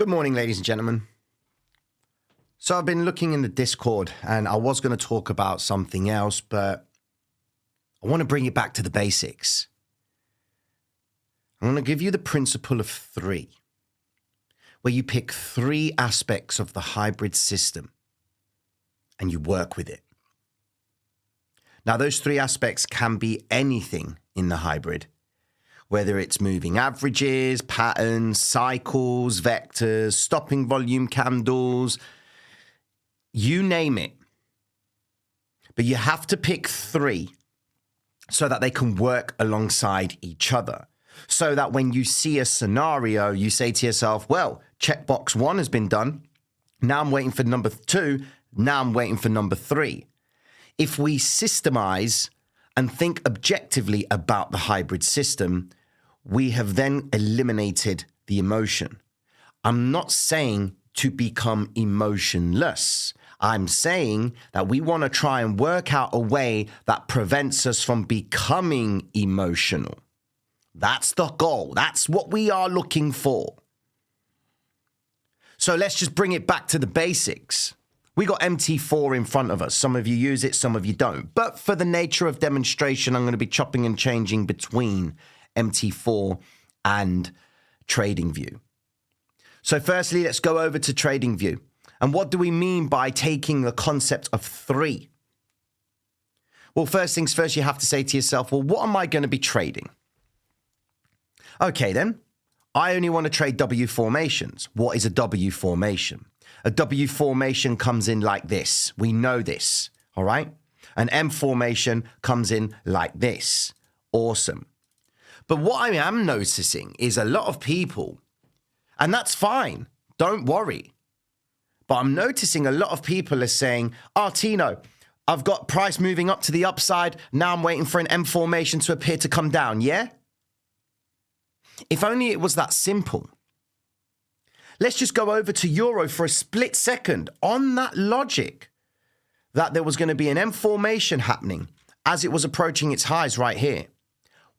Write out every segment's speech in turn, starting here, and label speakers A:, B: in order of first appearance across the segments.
A: Good morning, ladies and gentlemen. So I've been looking in the Discord and I was going to talk about something else, but I want to bring it back to the basics. I'm going to give you the principle of three, where you pick three aspects of the hybrid system and you work with it. Now, those three aspects can be anything in the hybrid, whether it's moving averages, patterns, cycles, vectors, stopping volume candles, you name it. But you have to pick three so that they can work alongside each other. So that when you see a scenario, you say to yourself, well, checkbox 1 has been done. Now I'm waiting for number 2. Now I'm waiting for number 3. If we systemize and think objectively about the hybrid system, we have then eliminated the emotion. I'm not saying to become emotionless. I'm saying that we want to try and work out a way that prevents us from becoming emotional. That's the goal. That's what we are looking for. So let's just bring it back to the basics. We got MT4 in front of us. Some of you use it, some of you don't. But for the nature of demonstration, I'm going to be chopping and changing between MT4 and TradingView. So firstly, let's go over to TradingView. And what do we mean by taking the concept of three? Well, first things first, you have to say to yourself, well, what am I going to be trading? Okay, then. I only want to trade W formations. What is a W formation? A W formation comes in like this. We know this, all right? An M formation comes in like this. Awesome. But what I am noticing is a lot of people, and that's fine, don't worry. But I'm noticing a lot of people are saying, oh, Tino, I've got price moving up to the upside. Now I'm waiting for an M formation to appear to come down, yeah? If only it was that simple. Let's just go over to Euro for a split second on that logic that there was going to be an M formation happening as it was approaching its highs right here.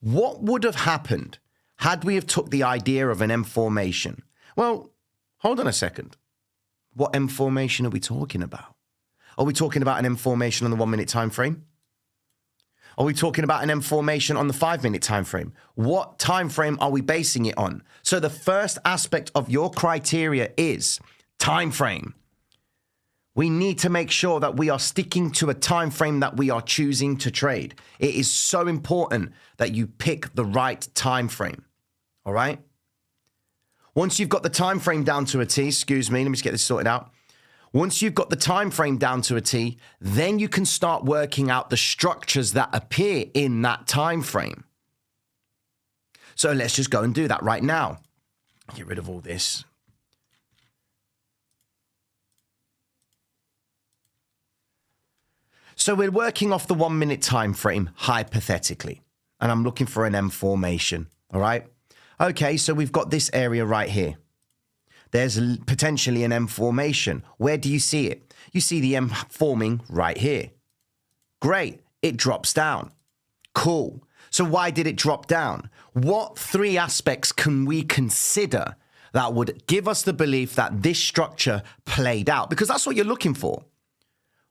A: What would have happened had we have took the idea of an M formation? Well, hold on a second. What M formation are we talking about? Are we talking about an M formation on the 1 minute time frame? Are we talking about an M formation on the 5 minute time frame? What time frame are we basing it on? So the first aspect of your criteria is time frame. We need to make sure that we are sticking to a time frame that we are choosing to trade. It is so important that you pick the right time frame. All right? Once you've got the time frame down to a T, excuse me, let me just get this sorted out. Once you've got the time frame down to a T, then you can start working out the structures that appear in that time frame. So let's just go and do that right now. Get rid of all this. So we're working off the 1 minute time frame, hypothetically, and I'm looking for an M formation, all right? Okay, so we've got this area right here. There's potentially an M formation. Where do you see it? You see the M forming right here. Great, it drops down. Cool. So why did it drop down? What three aspects can we consider that would give us the belief that this structure played out? Because that's what you're looking for.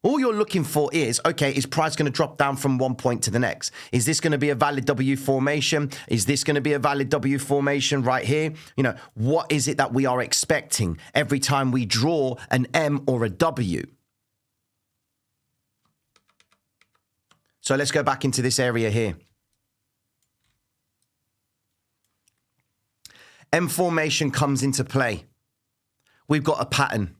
A: All you're looking for is, okay, is price going to drop down from one point to the next? Is this going to be a valid W formation? Is this going to be a valid W formation right here? You know, what is it that we are expecting every time we draw an M or a W? So let's go back into this area here. M formation comes into play. We've got a pattern.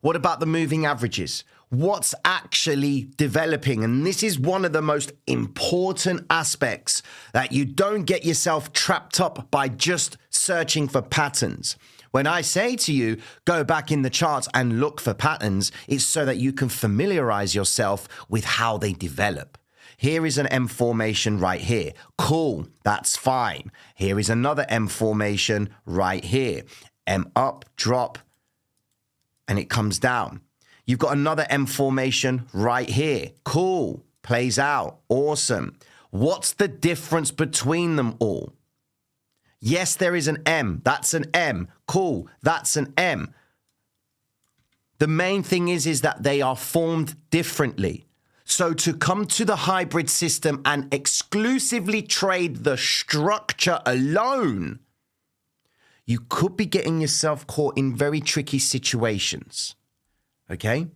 A: What about the moving averages? What's actually developing? And this is one of the most important aspects, that you don't get yourself trapped up by just searching for patterns. When I say to you, go back in the charts and look for patterns, it's so that you can familiarize yourself with how they develop. Here is an M formation right here. Cool, that's fine. Here is another M formation right here. M up, drop, and it comes down. You've got another M formation right here. Cool. Plays out. Awesome. What's the difference between them all? Yes, there is an M. That's an M. Cool. That's an M. The main thing is that they are formed differently. So to come to the hybrid system and exclusively trade the structure alone, you could be getting yourself caught in very tricky situations. Okay?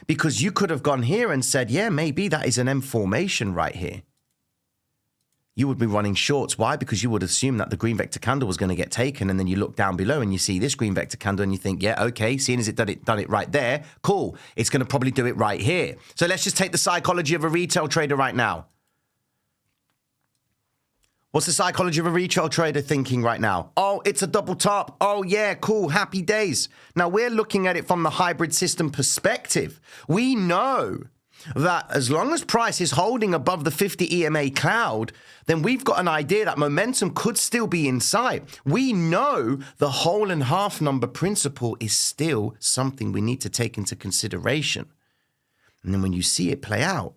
A: Because you could have gone here and said, yeah, maybe that is an M formation right here. You would be running shorts. Why? Because you would assume that the green vector candle was going to get taken, and then you look down below and you see this green vector candle and you think, yeah, okay, seeing as it done it right there, cool. It's going to probably do it right here. So let's just take the psychology of a retail trader right now. What's the psychology of a retail trader thinking right now? Oh, it's a double top. Oh, yeah, cool, happy days. Now, we're looking at it from the hybrid system perspective. We know that as long as price is holding above the 50 EMA cloud, then we've got an idea that momentum could still be inside. We know the whole and half number principle is still something we need to take into consideration. And then when you see it play out,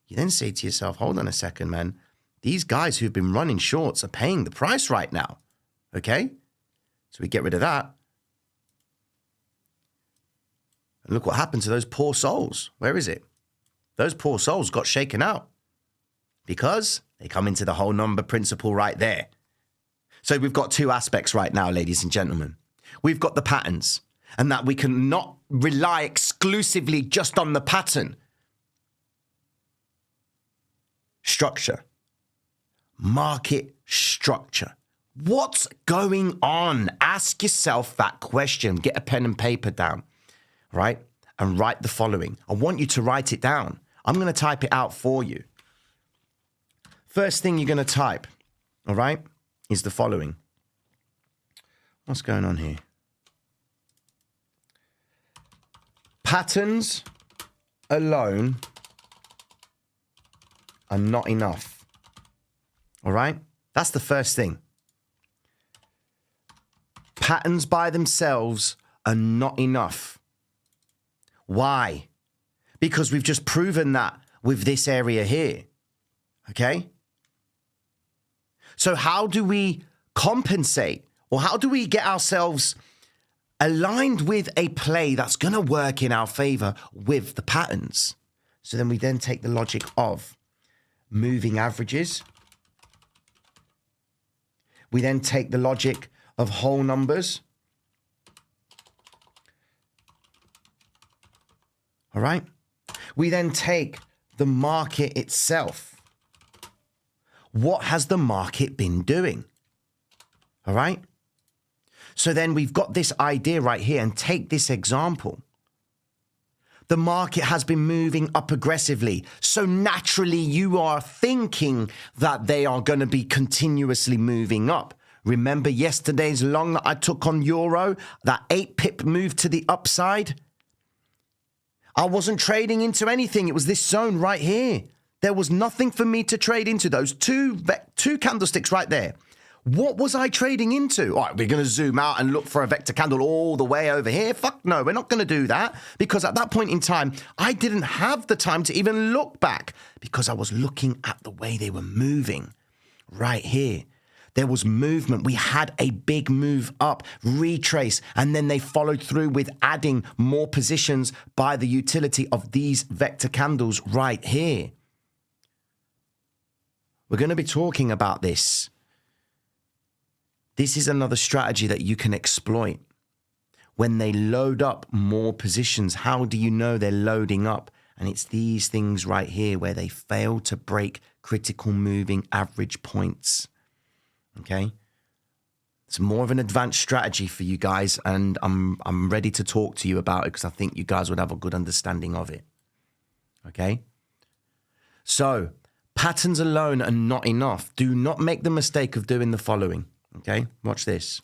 A: you then say to yourself, hold on a second, man. These guys who've been running shorts are paying the price right now. Okay? So we get rid of that. And look what happened to those poor souls. Where is it? Those poor souls got shaken out because they come into the whole number principle right there. So we've got two aspects right now, ladies and gentlemen. We've got the patterns, and that we can not rely exclusively just on the pattern. Structure. Market structure. What's going on? Ask yourself that question. Get a pen and paper down, right? And write the following. I want you to write it down. I'm going to type it out for you. First thing you're going to type, all right, is the following. What's going on here? Patterns alone are not enough. All right? That's the first thing. Patterns by themselves are not enough. Why? Because we've just proven that with this area here. Okay? So how do we compensate, or how do we get ourselves aligned with a play that's going to work in our favor with the patterns? So then we then take the logic of moving averages. We then take the logic of whole numbers. All right? We then take the market itself. What has the market been doing? All right? So then we've got this idea right here, and take this example. The market has been moving up aggressively. So naturally you are thinking that they are going to be continuously moving up. Remember yesterday's long that I took on Euro, that 8 pip move to the upside? I wasn't trading into anything. It was this zone right here. There was nothing for me to trade into. Those two candlesticks right there. What was I trading into? All right, we're going to zoom out and look for a vector candle all the way over here. Fuck no, we're not going to do that. Because at that point in time, I didn't have the time to even look back because I was looking at the way they were moving right here. There was movement. We had a big move up, retrace, and then they followed through with adding more positions by the utility of these vector candles right here. We're going to be talking about this. This is another strategy that you can exploit. When they load up more positions, how do you know they're loading up? And it's these things right here where they fail to break critical moving average points. Okay? It's more of an advanced strategy for you guys, and I'm ready to talk to you about it because I think you guys would have a good understanding of it. Okay? So, patterns alone are not enough. Do not make the mistake of doing the following. Okay? Watch this.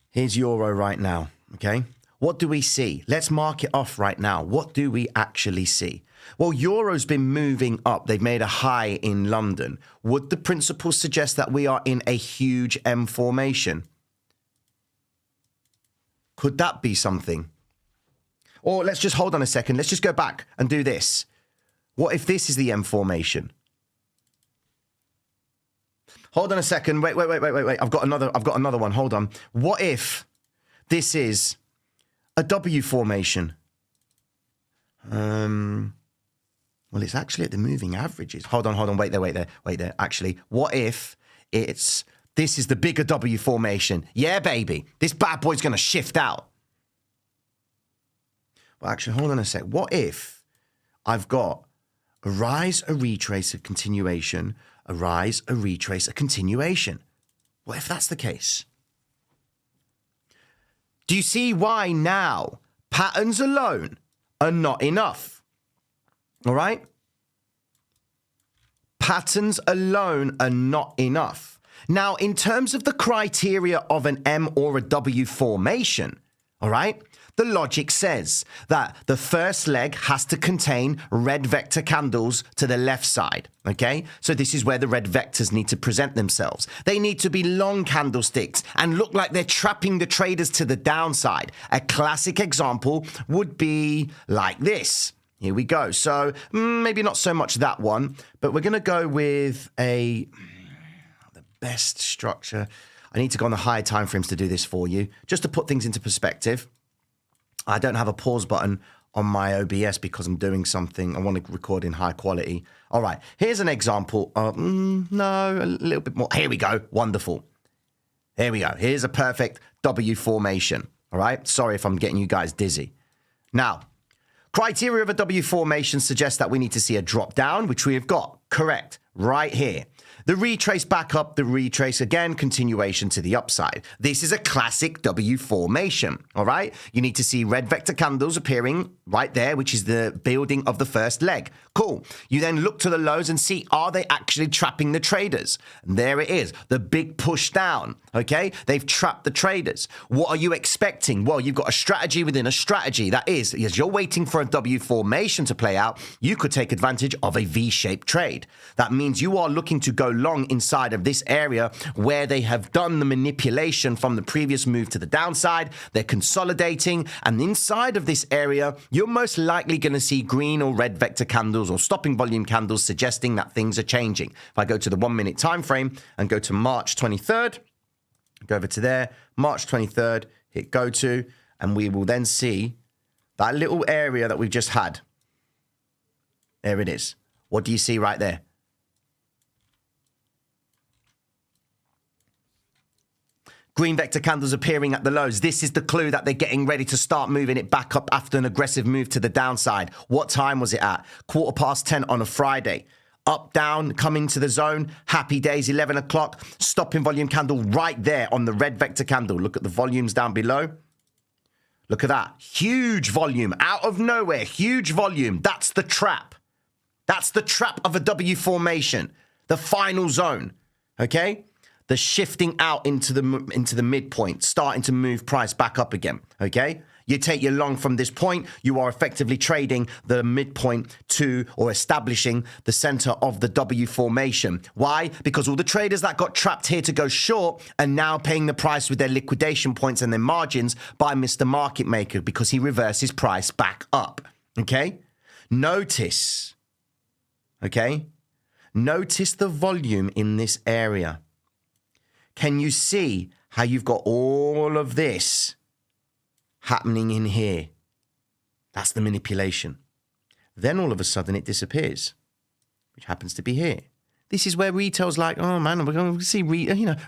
A: Here's Euro right now. Okay? What do we see? Let's mark it off right now. What do we actually see? Well, Euro's been moving up. They've made a high in London. Would the principle suggest that we are in a huge M formation? Could that be something? Or let's just hold on a second. Let's just go back and do this. What if this is the M formation? Hold on a second. Wait. I've got another one. Hold on. What if this is a W formation? Well, it's actually at the moving averages. Hold on. Wait there. Actually, what if this is the bigger W formation? Yeah, baby. This bad boy's going to shift out. Well, actually, hold on a sec. What if I've got a rise, a retrace, a continuation, a rise, a retrace, a continuation? What if that's the case? Do you see why now patterns alone are not enough? All right? Patterns alone are not enough. Now, in terms of the criteria of an M or a W formation, all right, the logic says that the first leg has to contain red vector candles to the left side, okay? So this is where the red vectors need to present themselves. They need to be long candlesticks and look like they're trapping the traders to the downside. A classic example would be like this. Here we go. So maybe not so much that one, but we're going to go with the best structure. I need to go on the higher time frames to do this for you, just to put things into perspective. I don't have a pause button on my OBS because I'm doing something. I want to record in high quality. All right, here's an example of, no, a little bit more. Here we go. Wonderful. Here we go. Here's a perfect W formation. All right. Sorry if I'm getting you guys dizzy. Now, criteria of a W formation suggests that we need to see a drop down, which we have got. Correct. Right here. The retrace back up, the retrace again, continuation to the upside. This is a classic W formation, all right? You need to see red vector candles appearing right there, which is the building of the first leg. Cool. You then look to the lows and see, are they actually trapping the traders? And there it is, the big push down, okay? They've trapped the traders. What are you expecting? Well, you've got a strategy within a strategy. That is, as you're waiting for a W formation to play out, you could take advantage of a V-shaped trade. That means you are looking to go long inside of this area where they have done the manipulation from the previous move to the downside. They're consolidating, and inside of this area, you're most likely going to see green or red vector candles or stopping volume candles suggesting that things are changing. If I go to the 1 minute time frame and go to March 23rd, go over to there, March 23rd, hit go to, and we will then see that little area that we've just had. There it is. What do you see right there? Green vector candles appearing at the lows. This is the clue that they're getting ready to start moving it back up after an aggressive move to the downside. What time was it at? 10:15 on a Friday. Up, down, coming to the zone. Happy days, 11 o'clock. Stopping volume candle right there on the red vector candle. Look at the volumes down below. Look at that. Huge volume. Out of nowhere. Huge volume. That's the trap. That's the trap of a W formation. The final zone. Okay? The shifting out into the midpoint, starting to move price back up again, okay? You take your long from this point, you are effectively trading the midpoint to or establishing the center of the W formation. Why? Because all the traders that got trapped here to go short are now paying the price with their liquidation points and their margins by Mr. Market Maker because he reverses price back up, okay? Notice, okay? Notice the volume in this area. Can you see how you've got all of this happening in here? That's the manipulation. Then all of a sudden it disappears, which happens to be here. This is where retail's like, oh man, we're going to see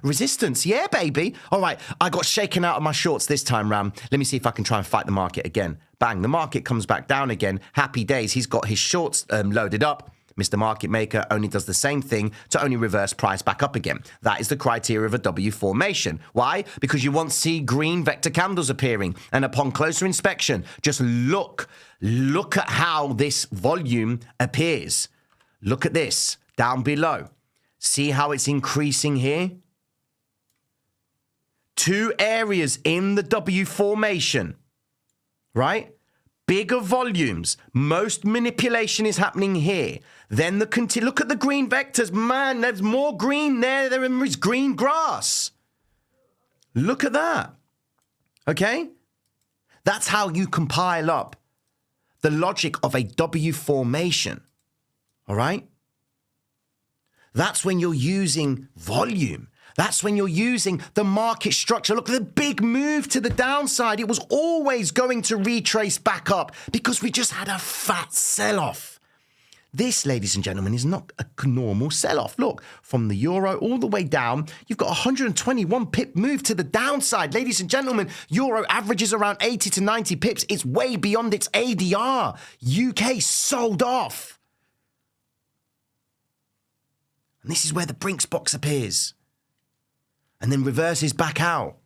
A: resistance. Yeah, baby. All right, I got shaken out of my shorts this time round. Let me see if I can try and fight the market again. Bang, the market comes back down again. Happy days. He's got his shorts loaded up. Mr. Market Maker only does the same thing to only reverse price back up again. That is the criteria of a W formation. Why? Because you want to see green vector candles appearing. And upon closer inspection, just look at how this volume appears. Look at this down below. See how it's increasing here? Two areas in the W formation, right? Bigger volumes. Most manipulation is happening here. Then look at the green vectors. Man, there's more green there. There is green grass. Look at that. Okay? That's how you compile up the logic of a W formation. All right? That's when you're using volume. That's when you're using the market structure. Look at the big move to the downside. It was always going to retrace back up because we just had a fat sell-off. This, ladies and gentlemen, is not a normal sell-off. Look, from the euro all the way down, you've got a 121 pip move to the downside. Ladies and gentlemen, euro averages around 80 to 90 pips. It's way beyond its ADR. UK sold off. And this is where the Brinks box appears. And then reverses back out.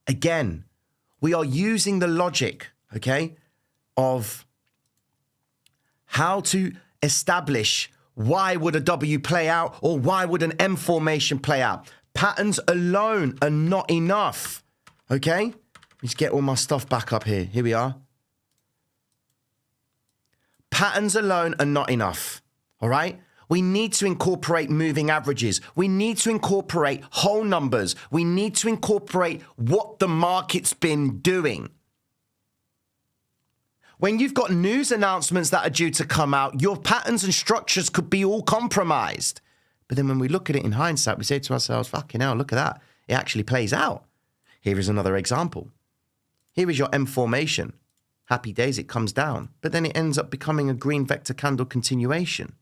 A: Again, we are using the logic, okay, of how to establish why would a W play out or why would an M formation play out. Patterns alone are not enough, okay? Let me just get all my stuff back up here. Here we are. Patterns alone are not enough, all right? We need to incorporate moving averages. We need to incorporate whole numbers. We need to incorporate what the market's been doing. When you've got news announcements that are due to come out, your patterns and structures could be all compromised. But then when we look at it in hindsight, we say to ourselves, fucking hell, look at that. It actually plays out. Here is another example. Here is your M formation. Happy days, it comes down. But then it ends up becoming a green vector candle continuation.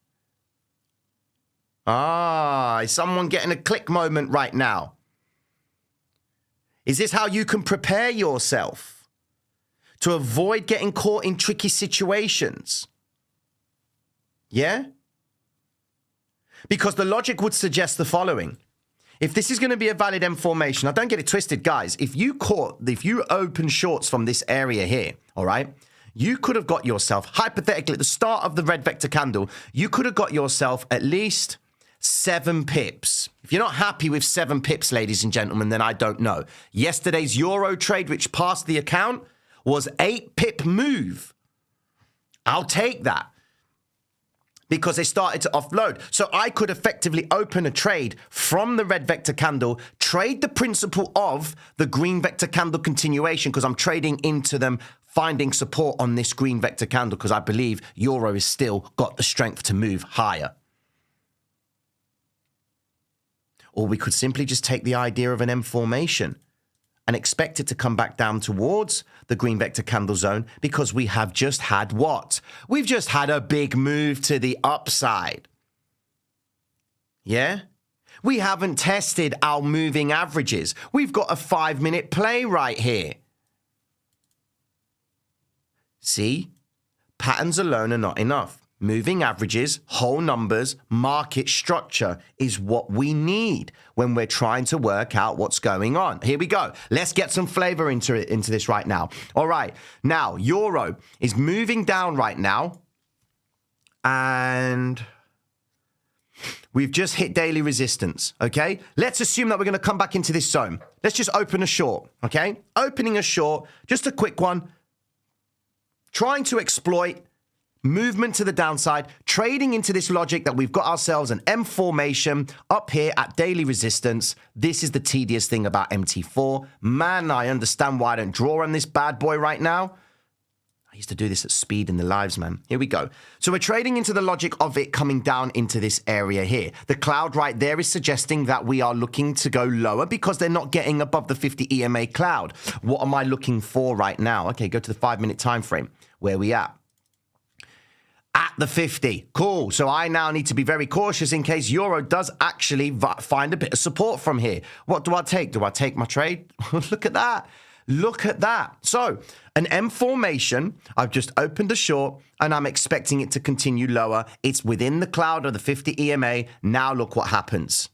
A: Is someone getting a click moment right now? Is this how you can prepare yourself to avoid getting caught in tricky situations? Yeah? Because the logic would suggest the following. If this is going to be a valid M formation, now don't get it twisted, guys. If you open shorts from this area here, all right, you could have got yourself, hypothetically, at the start of the red vector candle, you could have got yourself at least 7 pips. If you're not happy with 7 pips, ladies and gentlemen, then I don't know. Yesterday's euro trade, which passed the account, was 8 pip move. I'll take that because they started to offload. So I could effectively open a trade from the red vector candle, trade the principle of the green vector candle continuation because I'm trading into them, finding support on this green vector candle because I believe euro has still got the strength to move higher. Or we could simply just take the idea of an M formation and expect it to come back down towards the green vector candle zone because we have just had what? We've just had a big move to the upside. Yeah? We haven't tested our moving averages. We've got a 5-minute play right here. See? Patterns alone are not enough. Moving averages, whole numbers, market structure is what we need when we're trying to work out what's going on. Here we go. Let's get some flavor into this right now. All right. Now, euro is moving down right now. And we've just hit daily resistance, okay? Let's assume that we're going to come back into this zone. Let's just open a short, okay? Opening a short, just a quick one. Trying to exploit movement to the downside, trading into this logic that we've got ourselves an M formation up here at daily resistance. This is the tedious thing about MT4. Man, I understand why I don't draw on this bad boy right now. I used to do this at speed in the lives, man. Here we go. So we're trading into the logic of it coming down into this area here. The cloud right there is suggesting that we are looking to go lower because they're not getting above the 50 EMA cloud. What am I looking for right now? Okay, go to the 5-minute time frame. Where we at? At the 50. Cool. So I now need to be very cautious in case euro does actually find a bit of support from here. What do I take? Do I take my trade? Look at that. Look at that. So an M formation, I've just opened a short and I'm expecting it to continue lower. It's within the cloud of the 50 EMA. Now look what happens.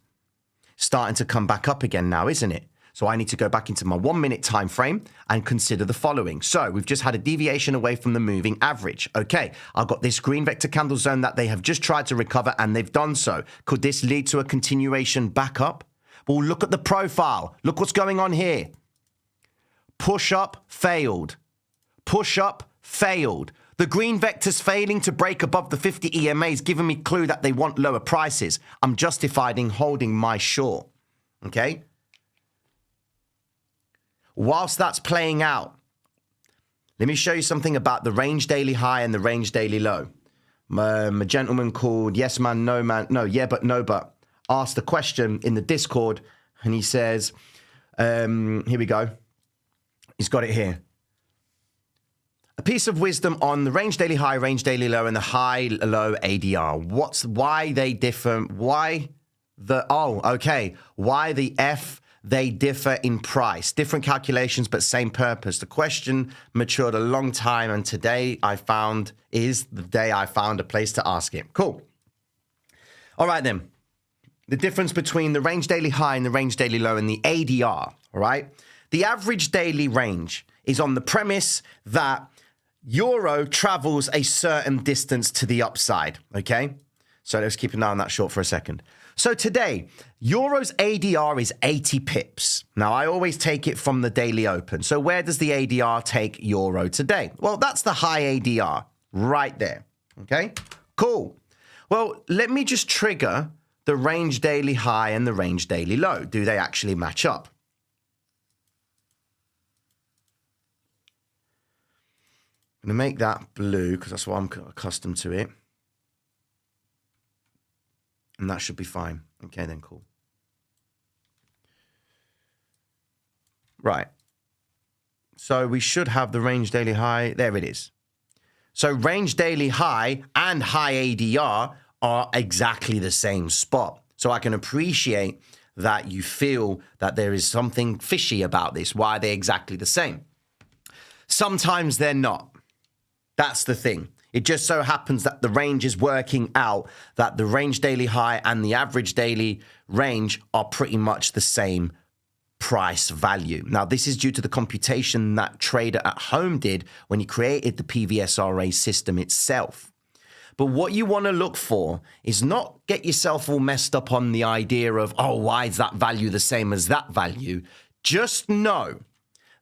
A: Starting to come back up again now, isn't it? So I need to go back into my 1-minute time frame and consider the following. So we've just had a deviation away from the moving average. Okay, I've got this green vector candle zone that they have just tried to recover and they've done so. Could this lead to a continuation back up? Well, look at the profile. Look what's going on here. Push up, failed. Push up, failed. The green vector's failing to break above the 50 EMA is giving me clue that they want lower prices. I'm justified in holding my short. Okay? Whilst that's playing out, let me show you something about the range daily high and the range daily low. A gentleman called Yes Man, No Man, no, yeah, but no, but asked a question in the Discord, and he says, here we go. He's got it here. A piece of wisdom on the range daily high, range daily low, and the high low ADR. Why they differ? Why the F they differ in price? Different calculations, but same purpose. The question matured a long time, and today is the day I found a place to ask it. Cool. All right then. The difference between the range daily high and the range daily low and the ADR. All right. The average daily range is on the premise that Euro travels a certain distance to the upside, okay? So let's keep an eye on that short for a second. So today, Euro's ADR is 80 pips. Now, I always take it from the daily open. So where does the ADR take Euro today? Well, that's the high ADR right there, okay? Cool. Well, let me just trigger the range daily high and the range daily low. Do they actually match up? I'm going to make that blue because that's what I'm accustomed to it. And that should be fine. Okay, then cool. Right. So we should have the range daily high. There it is. So range daily high and high ADR are exactly the same spot. So I can appreciate that you feel that there is something fishy about this. Why are they exactly the same? Sometimes they're not. That's the thing. It just so happens that the range is working out that the range daily high and the average daily range are pretty much the same price value. Now, this is due to the computation that Trader at Home did when he created the PVSRA system itself. But what you want to look for is not get yourself all messed up on the idea of, oh, why is that value the same as that value? Just know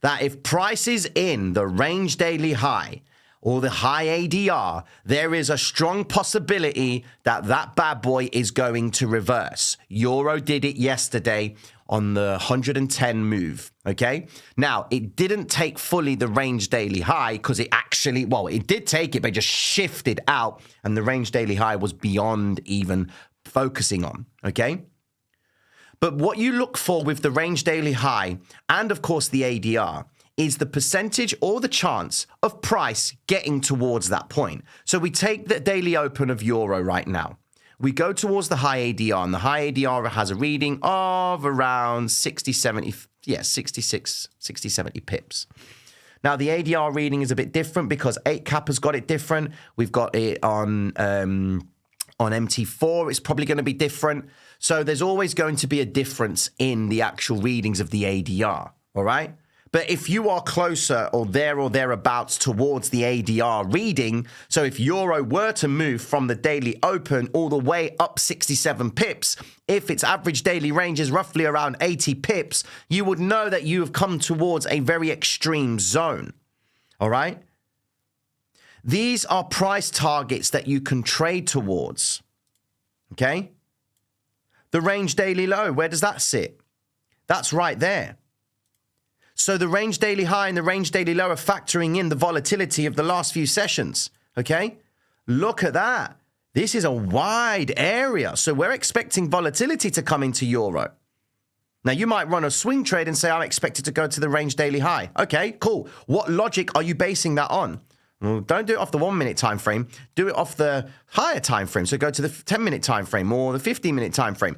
A: that if price is in the range daily high or the high ADR, there is a strong possibility that that bad boy is going to reverse. Euro did it yesterday on the 110 move, okay? Now, it didn't take fully the range daily high because it actually, well, it did take it, but it just shifted out, and the range daily high was beyond even focusing on, okay? But what you look for with the range daily high and, of course, the ADR is the percentage or the chance of price getting towards that point. So we take the daily open of Euro right now. We go towards the high ADR, and the high ADR has a reading of around 60, 70 60, 70 pips. Now, the ADR reading is a bit different because 8cap has got it different. We've got it on MT4. It's probably going to be different. So there's always going to be a difference in the actual readings of the ADR, all right? But if you are closer or thereabouts towards the ADR reading, so if Euro were to move from the daily open all the way up 67 pips, if its average daily range is roughly around 80 pips, you would know that you have come towards a very extreme zone. All right? These are price targets that you can trade towards. Okay? The range daily low, where does that sit? That's right there. So the range daily high and the range daily low are factoring in the volatility of the last few sessions, okay? Look at that. This is a wide area. So we're expecting volatility to come into Euro. Now, you might run a swing trade and say, I expect it to go to the range daily high. Okay, cool. What logic are you basing that on? Well, don't do it off the 1 minute time frame. Do it off the higher time frame. So go to the 10-minute time frame or the 15-minute time frame.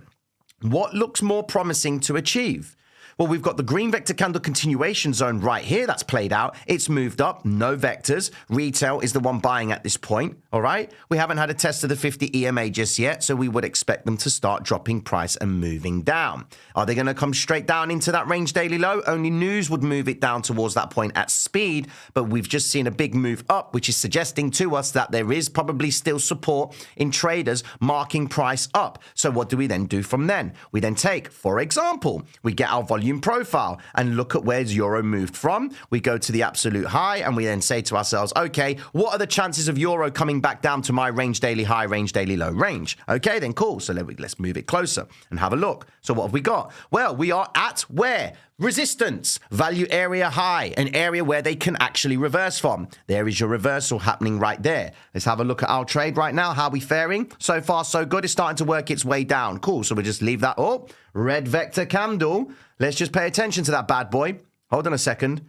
A: What looks more promising to achieve? Well, we've got the green vector candle continuation zone right here that's played out. It's moved up, no vectors. Retail is the one buying at this point, all right? We haven't had a test of the 50 EMA just yet, so we would expect them to start dropping price and moving down. Are they going to come straight down into that range daily low? Only news would move it down towards that point at speed, but we've just seen a big move up, which is suggesting to us that there is probably still support in traders marking price up. So what do we then do from then? We then take, for example, we get our volume profile and look at where Euro moved from. We go to the absolute high and we then say to ourselves, okay, what are the chances of Euro coming back down to my range daily high, range daily low range? Okay, then cool. So let's move it closer and have a look. So what have we got? Well, we are at where? Resistance, value area high, an area where they can actually reverse from. There is your reversal happening right there. Let's have a look at our trade right now. How are we faring? So far, so good. It's starting to work its way down. Cool. So we'll just leave that. Oh, red vector candle. Let's just pay attention to that bad boy. Hold on a second.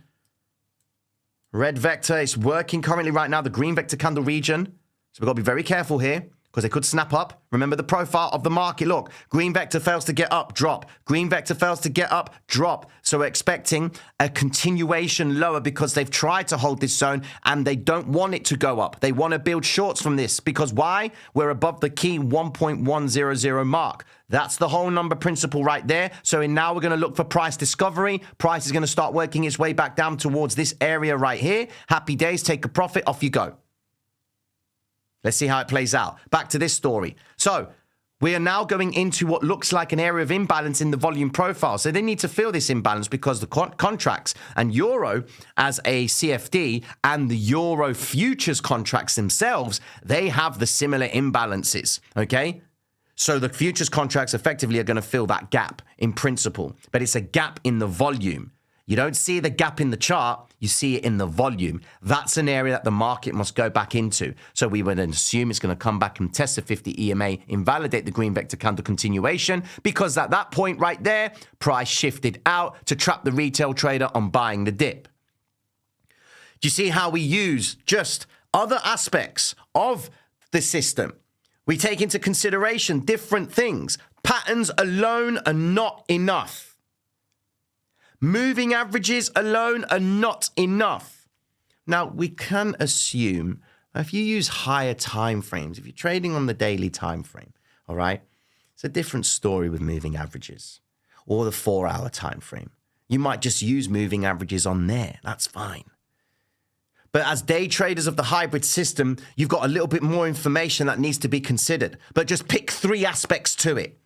A: Red vector is working currently right now, the green vector candle region. So we've got to be very careful here, because they could snap up. Remember the profile of the market. Look, green vector fails to get up, drop. Green vector fails to get up, drop. So we're expecting a continuation lower because they've tried to hold this zone and they don't want it to go up. They want to build shorts from this because why? We're above the key 1.100 mark. That's the whole number principle right there. So now we're going to look for price discovery. Price is going to start working its way back down towards this area right here. Happy days, take a profit, off you go. Let's see how it plays out. Back to this story. So we are now going into what looks like an area of imbalance in the volume profile. So they need to fill this imbalance because the contracts and euro as a CFD and the euro futures contracts themselves, they have the similar imbalances, okay? So the futures contracts effectively are going to fill that gap in principle, but it's a gap in the volume. You don't see the gap in the chart, you see it in the volume. That's an area that the market must go back into. So we would assume it's going to come back and test the 50 EMA, invalidate the green vector candle continuation, because at that point right there, price shifted out to trap the retail trader on buying the dip. Do you see how we use just other aspects of the system? We take into consideration different things. Patterns alone are not enough. Moving averages alone are not enough. Now, we can assume if you use higher time frames, if you're trading on the daily time frame, all right, it's a different story with moving averages or the 4-hour time frame. You might just use moving averages on there. That's fine. But as day traders of the hybrid system, you've got a little bit more information that needs to be considered. But just pick 3 aspects to it.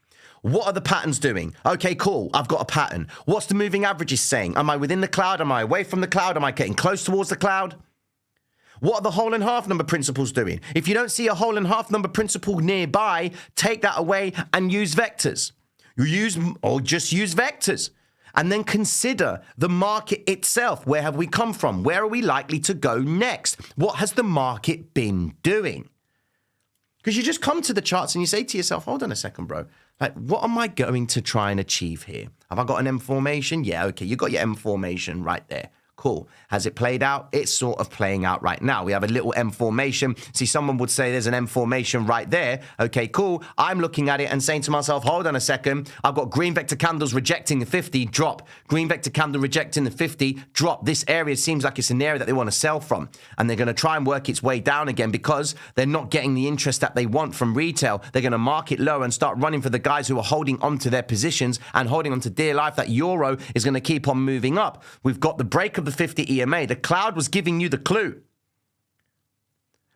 A: What are the patterns doing? Okay, cool. I've got a pattern. What's the moving averages saying? Am I within the cloud? Am I away from the cloud? Am I getting close towards the cloud? What are the whole and half number principles doing? If you don't see a whole and half number principle nearby, take that away and use vectors. Just use vectors. And then consider the market itself. Where have we come from? Where are we likely to go next? What has the market been doing? Because you just come to the charts and you say to yourself, hold on a second, bro. Like, what am I going to try and achieve here? Have I got an M formation? Yeah, okay, you got your M formation right there. Cool. Has it played out? It's sort of playing out right now. We have a little M formation. See, someone would say there's an M formation right there. Okay, cool. I'm looking at it and saying to myself, hold on a second. I've got green vector candles rejecting the 50, drop. Green vector candle rejecting the 50, drop. This area seems like it's an area that they want to sell from. And they're going to try and work its way down again because they're not getting the interest that they want from retail. They're going to mark it low and start running for the guys who are holding onto their positions and holding onto dear life that euro is going to keep on moving up. We've got the break of the 50 EMA. The cloud was giving you the clue.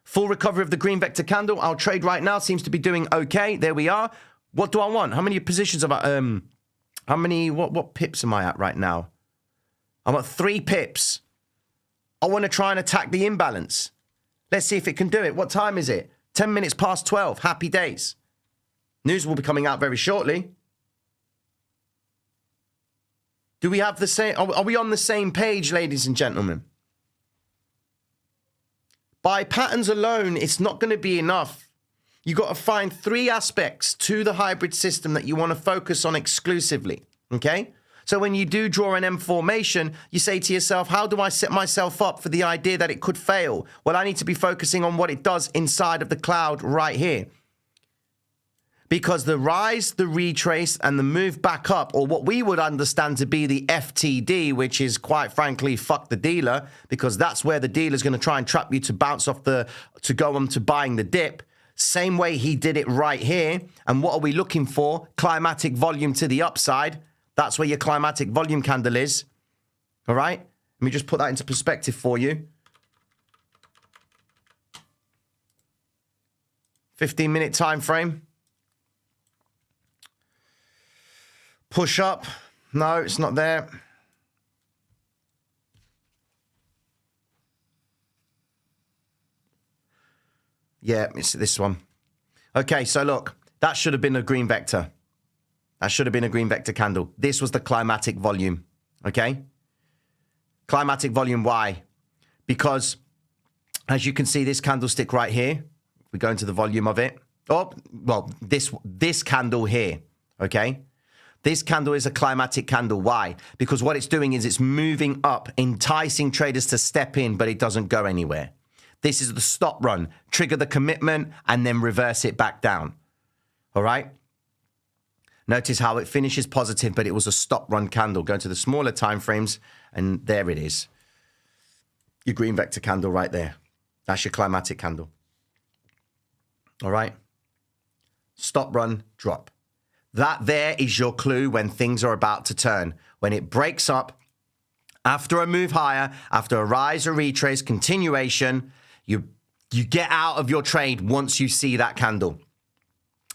A: Full recovery of the green vector candle. Our trade right now seems to be doing okay. There we are. What do I want? How many positions have I, what pips am I at right now? I'm at 3 pips. I want to try and attack the imbalance. Let's see if it can do it. What time is it? 10 minutes past 12. Happy days. News will be coming out very shortly. Do we have the same? Are we on the same page, ladies and gentlemen? By patterns alone, it's not going to be enough. You've got to find 3 aspects to the hybrid system that you want to focus on exclusively, okay? So when you do draw an M formation, you say to yourself, how do I set myself up for the idea that it could fail? Well, I need to be focusing on what it does inside of the cloud right here. Because the rise, the retrace, and the move back up, or what we would understand to be the FTD, which is quite frankly, fuck the dealer, because that's where the dealer's going to try and trap you to bounce off to go on to buying the dip. Same way he did it right here. And what are we looking for? Climatic volume to the upside. That's where your climatic volume candle is. All right? Let me just put that into perspective for you. 15-minute time frame. Push up. No, it's not there. Yeah, it's this one. Okay, so look, that should have been a green vector. That should have been a green vector candle. This was the climatic volume. okay? Climatic volume, why? Because as you can see, this candlestick right here, we go into the volume of it. Oh, well, this candle here, okay? This candle is a climatic candle. Why? Because what it's doing is it's moving up, enticing traders to step in, but it doesn't go anywhere. This is the stop run. Trigger the commitment and then reverse it back down. All right? Notice how it finishes positive, but it was a stop run candle. Go to the smaller time frames, and there it is. Your green vector candle right there. That's your climatic candle. All right? Stop, run, drop. That there is your clue when things are about to turn. When it breaks up, after a move higher, after a rise or retrace, continuation, you get out of your trade once you see that candle.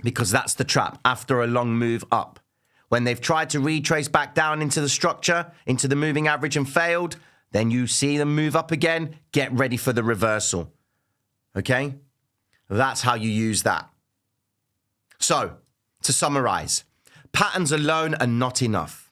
A: Because that's the trap, after a long move up. When they've tried to retrace back down into the structure, into the moving average and failed, then you see them move up again, get ready for the reversal. Okay? That's how you use that. So, to summarize, patterns alone are not enough.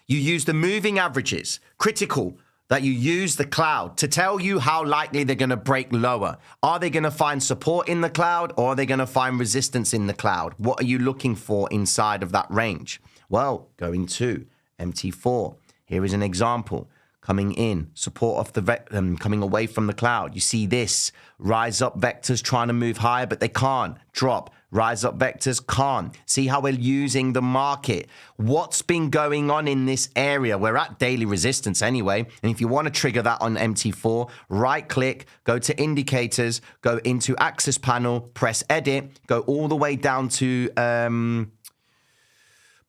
A: You use the moving averages, critical that you use the cloud to tell you how likely they're going to break lower. Are they going to find support in the cloud, or are they going to find resistance in the cloud? What are you looking for inside of that range? Well, going to MT4. Here is an example. Coming in, support off the coming away from the cloud. You see this, rise up vectors trying to move higher, but they can't. Drop, rise up vectors can't. See how we're using the market. What's been going on in this area? We're at daily resistance anyway. And if you want to trigger that on MT4, right click, go to indicators, go into axis panel, press edit, go all the way down to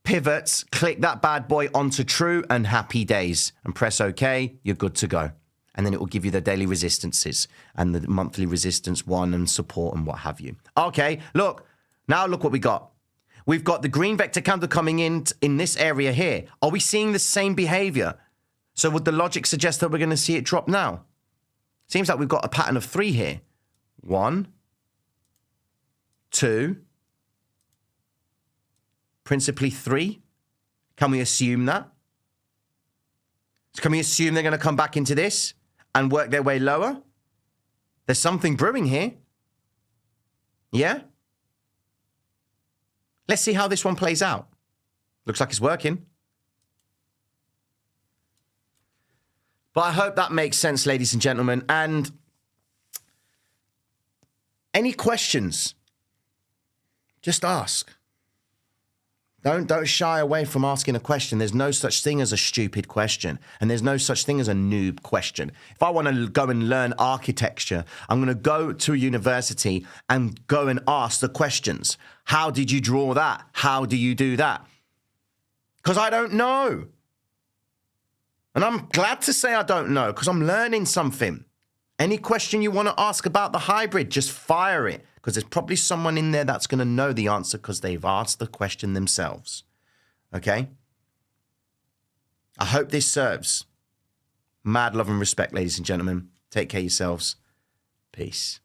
A: pivots, click that bad boy onto true and happy days and press OK, you're good to go. And then it will give you the daily resistances and the monthly resistance one and support and what have you. Okay, look, now look what we got. We've got the green vector candle coming in this area here. Are we seeing the same behavior? So would the logic suggest that we're going to see it drop now? Seems like we've got a pattern of 3 here. 1, 2, principally 3. Can we assume that? Can we assume they're going to come back into this and work their way lower? There's something brewing here. Yeah? Let's see how this one plays out. Looks like it's working. But I hope that makes sense, ladies and gentlemen. And any questions, just ask. Don't shy away from asking a question. There's no such thing as a stupid question, and there's no such thing as a noob question. If I want to go and learn architecture, I'm going to go to a university and go and ask the questions. How did you draw that? How do you do that? Because I don't know. And I'm glad to say I don't know, because I'm learning something. Any question you want to ask about the hybrid, just fire it. Because there's probably someone in there that's going to know the answer because they've asked the question themselves. Okay? I hope this serves. Mad love and respect, ladies and gentlemen. Take care of yourselves. Peace.